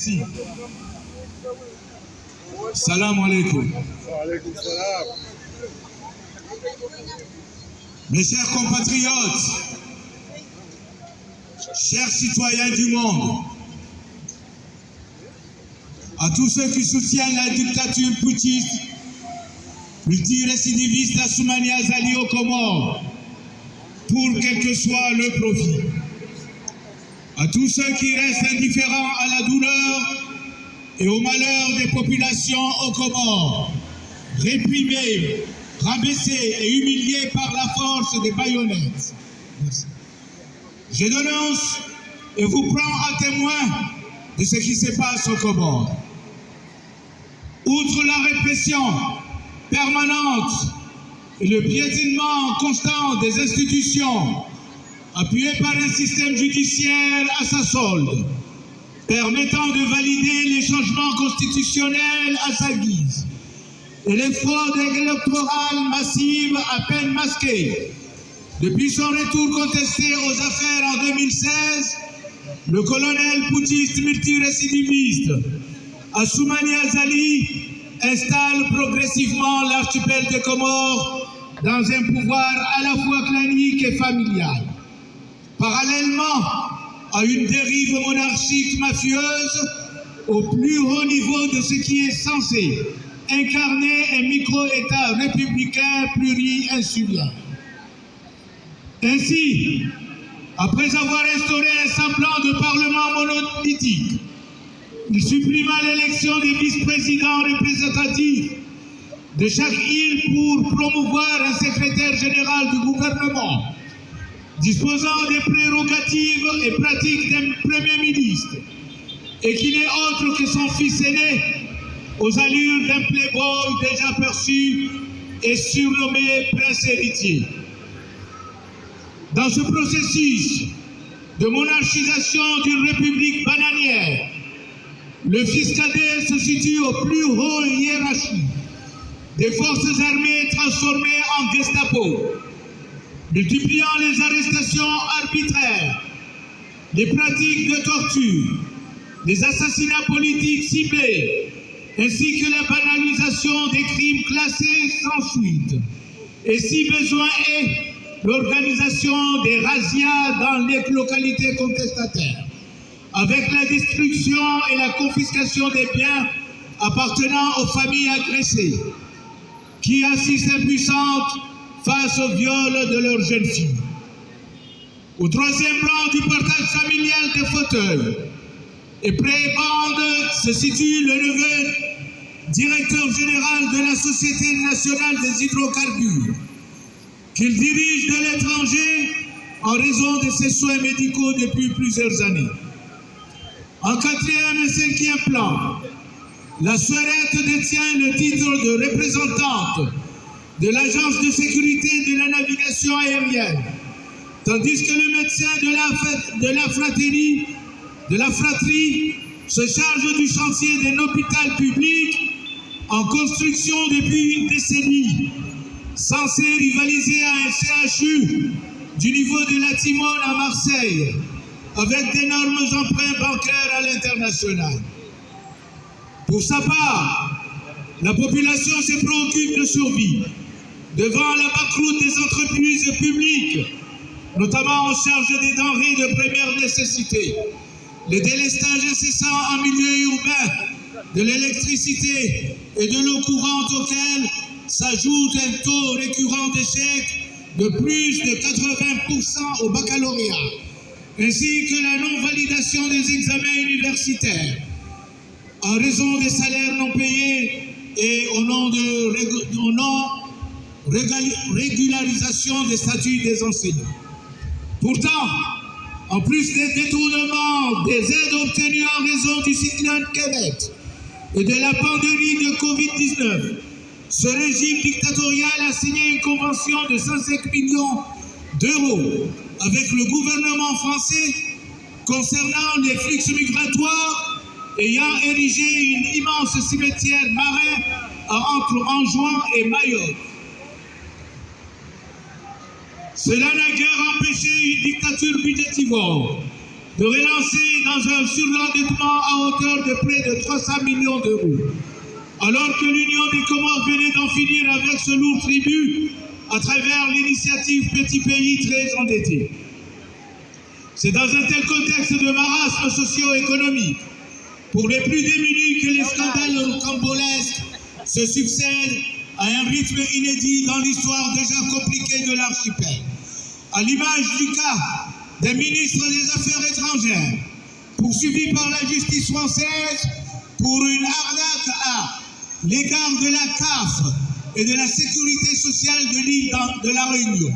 Merci. Salam alaikum. Mes chers compatriotes, chers citoyens du monde, à tous ceux qui soutiennent la dictature putschiste, multirécidiviste d'Assoumani Azali aux Comores, pour quel que soit le profit. À tous ceux qui restent indifférents à la douleur et au malheur des populations aux Comores, réprimées, rabaissées et humiliées par la force des baïonnettes. Merci. Je dénonce et vous prends à témoin de ce qui se passe aux Comores. Outre la répression permanente et le piétinement constant des institutions, appuyé par un système judiciaire à sa solde, permettant de valider les changements constitutionnels à sa guise, et les fraudes électorales massives à peine masquées. Depuis son retour contesté aux affaires en 2016, le colonel putschiste multirécidiviste Assoumani Azali installe progressivement l'archipel des Comores dans un pouvoir à la fois clanique et familial. Parallèlement à une dérive monarchique mafieuse au plus haut niveau de ce qui est censé incarner un micro-État républicain pluri-insulaire. Ainsi, après avoir instauré un semblant de parlement monolithique, il supprima l'élection des vice-présidents représentatifs de chaque île pour promouvoir un secrétaire général du gouvernement, disposant des prérogatives et pratiques d'un premier ministre, et qui n'est autre que son fils aîné, aux allures d'un playboy déjà perçu et surnommé prince héritier. Dans ce processus de monarchisation d'une république bananière, le fils cadet se situe au plus haut hiérarchie des forces armées transformées en Gestapo, multipliant les arrestations arbitraires, les pratiques de torture, les assassinats politiques ciblés, ainsi que la banalisation des crimes classés sans suite, et si besoin est, l'organisation des razzias dans les localités contestataires, avec la destruction et la confiscation des biens appartenant aux familles agressées, qui assistent impuissantes face au viol de leurs jeunes filles. Au troisième rang du partage familial des fauteuils et prébande se situe le neveu directeur général de la Société nationale des hydrocarbures, qu'il dirige de l'étranger en raison de ses soins médicaux depuis plusieurs années. En quatrième et cinquième plan, la Soirette détient le titre de représentante de l'Agence de sécurité de la navigation aérienne, tandis que le médecin de la fratrie se charge du chantier d'un hôpital public en construction depuis une décennie, censé rivaliser à un CHU du niveau de la Timone à Marseille, avec d'énormes emprunts bancaires à l'international. Pour sa part, la population se préoccupe de survie devant la banqueroute des entreprises publiques, notamment en charge des denrées de première nécessité, le délestage incessant en milieu urbain de l'électricité et de l'eau courante auquel s'ajoute un taux récurrent d'échec de plus de 80% au baccalauréat, ainsi que la non-validation des examens universitaires, en raison des salaires non payés et au nom de régularisation des statuts des enseignants. Pourtant, en plus des détournements des aides obtenues en raison du cyclone Kenneth et de la pandémie de Covid-19, ce régime dictatorial a signé une convention de 105 millions d'euros avec le gouvernement français concernant les flux migratoires, ayant érigé une immense cimetière marin entre Anjouan et Mayotte. Cela n'a guère empêché une dictature budgétivore de relancer dans un surendettement à hauteur de près de 300 millions d'euros, alors que l'Union des Comores venait d'en finir avec ce lourd tribut à travers l'initiative Petit Pays très endetté. C'est dans un tel contexte de marasme socio-économique, pour les plus démunis, que les scandales rocambolesques se succèdent à un rythme inédit dans l'histoire déjà compliquée de l'archipel. À l'image du cas des ministres des Affaires étrangères, poursuivis par la justice française pour une arnaque à l'égard de la CAF et de la sécurité sociale de l'île de la Réunion,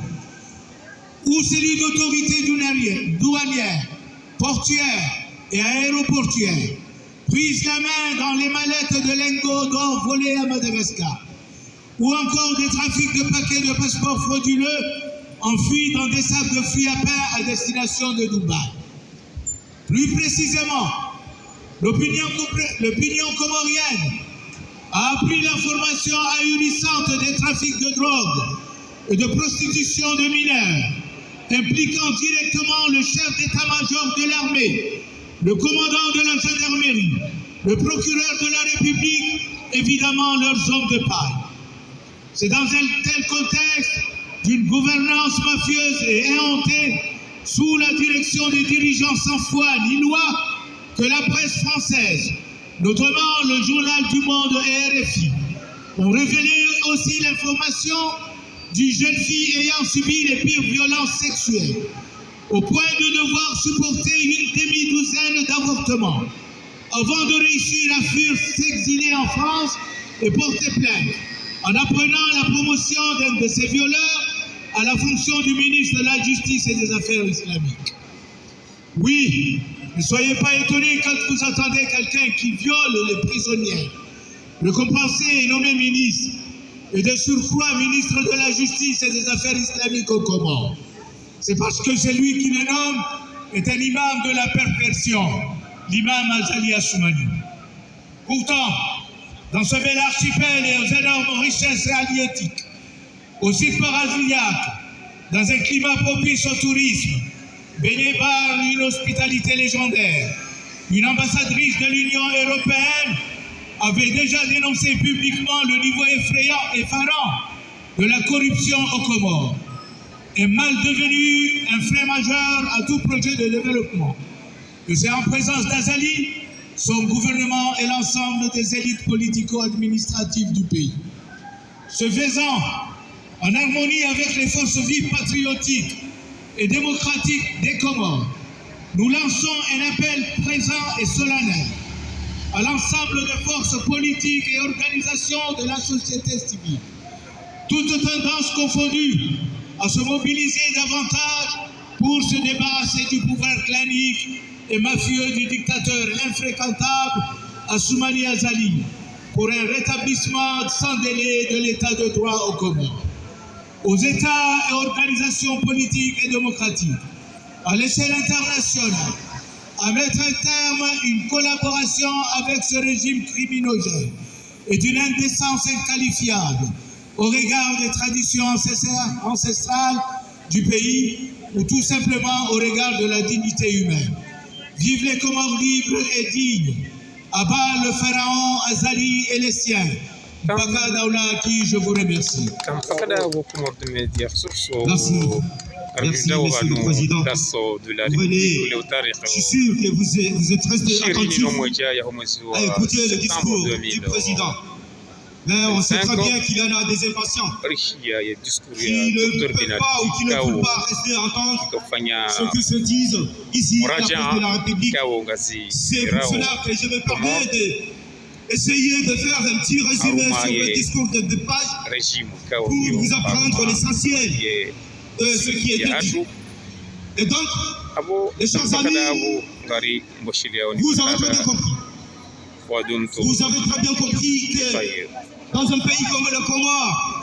ou celui d'autorités douanières, portuaires et aéroportuaires, prise la main dans les mallettes de lingots d'or volés à Madagascar, ou encore des trafics de paquets de passeports frauduleux enfuis dans des sacs de fruits à pain à destination de Dubaï. Plus précisément, l'opinion comorienne a appris l'information ahurissante des trafics de drogue et de prostitution de mineurs, impliquant directement le chef d'état-major de l'armée, le commandant de la gendarmerie, le procureur de la République, évidemment leurs hommes de paille. C'est dans un tel contexte d'une gouvernance mafieuse et éhontée, sous la direction des dirigeants sans foi ni loi, que la presse française, notamment le Journal du Monde et RFI, ont révélé aussi l'information d'une jeune fille ayant subi les pires violences sexuelles, au point de devoir supporter une demi-douzaine d'avortements, avant de réussir à fuir, s'exiler en France et porter plainte, en apprenant la promotion d'un de ces violeurs à la fonction du ministre de la Justice et des Affaires islamiques. Oui, ne soyez pas étonnés quand vous entendez quelqu'un qui viole les prisonniers, le compensé et nommé ministre, et de surcroît ministre de la Justice et des Affaires islamiques aux Comores. C'est parce que celui qui le nomme est un imam de la perversion, l'imam Azali Assoumani. Pourtant, dans ce bel archipel et aux énormes richesses halieutiques, au site paradisiaque, dans un climat propice au tourisme, baigné par une hospitalité légendaire, une ambassadrice de l'Union européenne avait déjà dénoncé publiquement le niveau effrayant et effarant de la corruption aux Comores, est mal devenu un frein majeur à tout projet de développement. Et c'est en présence d'Azali, son gouvernement et l'ensemble des élites politico-administratives du pays. Ce faisant, en harmonie avec les forces vives patriotiques et démocratiques des Comores, nous lançons un appel présent et solennel à l'ensemble des forces politiques et organisations de la société civile, toutes tendances confondues, à se mobiliser davantage pour se débarrasser du pouvoir clanique et mafieux du dictateur infréquentable Assoumani Azali, pour un rétablissement sans délai de l'état de droit aux Comores. Aux États et organisations politiques et démocratiques, à l'échelle internationale, à mettre un terme à une collaboration avec ce régime criminogène et d'une indécence inqualifiable au regard des traditions ancestrales du pays ou tout simplement au regard de la dignité humaine. Vive les Comores libres et dignes, à bas le pharaon Azali et les siens. Baka Daoula qui je vous remercie. Merci. Merci, Monsieur le Président. Vous venez, je suis sûr que vous êtes resté attentif à écouter le discours du Président. Mais on sait très bien qu'il y en a des impatients qui ne peuvent pas ou qui ne veulent pas rester entendre ce que se disent ici à la place de la République. C'est pour cela que je me permets d'essayer de faire un petit résumé sur le discours de 2 pages pour vous apprendre l'essentiel de ce qui est dit. Et donc, les chers amis, vous avez très bien compris. Vous avez très bien compris que dans un pays comme le Comore,